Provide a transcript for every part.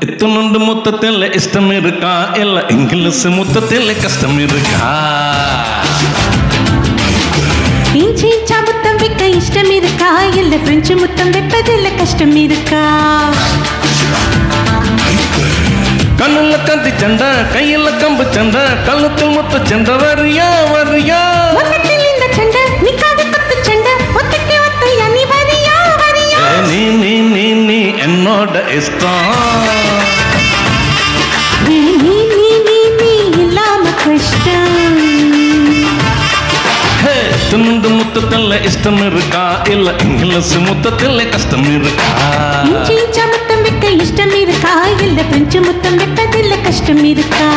இத்தனுண்டு முத்தத்தில் இஷ்டம் இருக்கா இல்ல இங்கிலீஷ் முத்தத்தில் கஷ்டம் இருக்கா? இன்ச்சா முத்தம் வைக்க இஷ்டம் இருக்கா இல்ல பிரெஞ்சு முத்தம் வைப்பதில் கஷ்டம் இருக்கா? கண்ணுல கந்தி சண்டை கையில கம்பு சண்டை கழுத்தில் முத்த சண்டை வரியா வரியா? இந்த சண்டை நிக்காத குத்து சண்டை ஒத்துக்கு ஒத்தையா நீ வரியா வரியா? நீ நீ நீ நீ என்னோட இஷ்டம் நீ நீ நீ நீ நீ இல்லாம கஷ்டம். துண்டு முத்தத்தில் இஷ்டம் இருக்கா இல்ல இங்கிலீஷ் முத்தத்தில் கஷ்டம் இருக்கா? இன்ச்சா முத்தம் வைக்க இஷ்டம் இருக்கா இல்ல பிரெஞ்சு முத்தம் வைப்பதில் கஷ்டம் இருக்கா?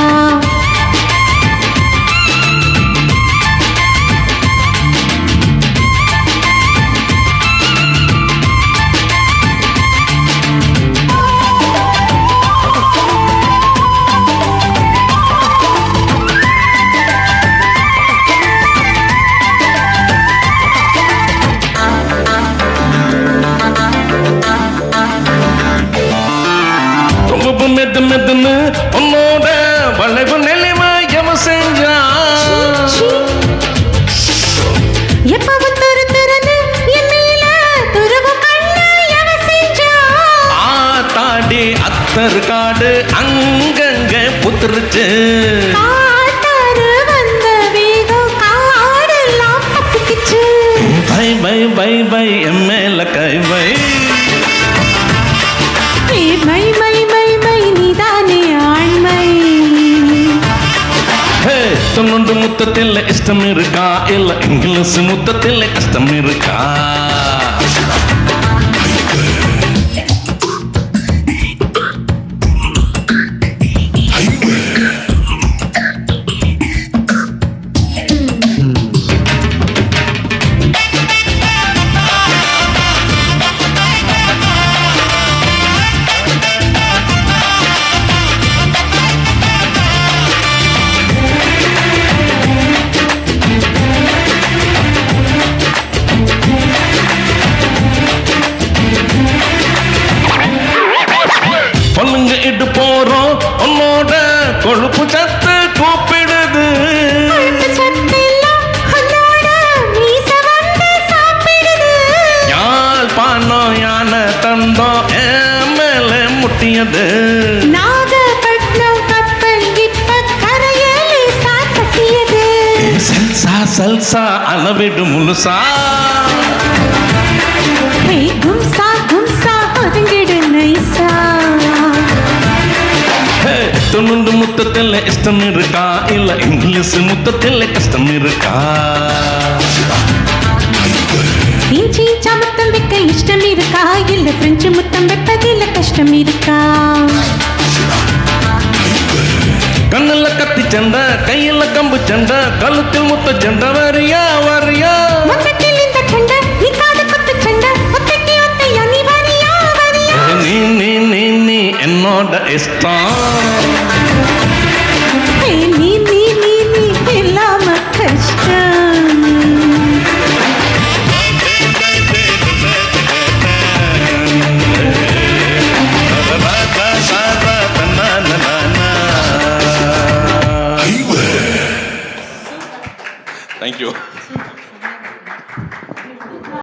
மெது மெதுன்னு உன்னோட வளைவு நெளிவா எவ செஞ்சா? எப்பவும் துரு துருன்னு என் மேல துருவு கண்ணு எவ செஞ்சா? தாடி அத்தர் காடு அங்கங்க புத்துருச்சு. காட்டாறு வந்த வேகம் காடெல்லாம் பத்திக்கிச்சு. பை பை பை பை என் மேல கை வை. மை மை மை மை நீதானே ஆண்மை. தொண்ணூண்டு முத்தத்தில் இஷ்டம் இருக்கா இல்ல இங்கிலீஷ் முத்தத்தில் கஷ்டம் இருக்கா? பல்லுங்க இட்டு போறோம் உன்னோட கொழுப்பு சத்து கூப்பிடுது. யாழ் பானம் யானை தந்தோம் என் மேல முட்டியது. நாகப்பட்டினம் கப்பல் இப்ப கரையில் சாத்தியது. சல்சா சல்சா அளவிடு முழுசா. கும்சா கும்சா ஒதுங்கிடு நைசா. தொண்ணூண்டு முத்தத்தில் இஷ்டம் இருக்கா இல்ல இங்கிலீஷ் முத்தத்தில் கஷ்டம் இருக்கா? இன்ச்சா முத்தம் வைக்க இஷ்டம் இருக்கா இல்ல பிரெஞ்சு முத்தம் வைப்பதில் கஷ்டம் இருக்கா? கண்ணுல கத்தி சண்டை கையில கம்பு சண்டை கழுத்தில் முத்த சண்டை வரியா வரியா? இந்த சண்டை நிக்காத குத்து சண்டை ஒத்தைக்கு ஒத்தையா நீ வரியா வரியா? நீ நீ நீ நீ என்னோட இஷ்டம் நீ நீ நீ நீ இல்லாம கஷ்டம். Thank you.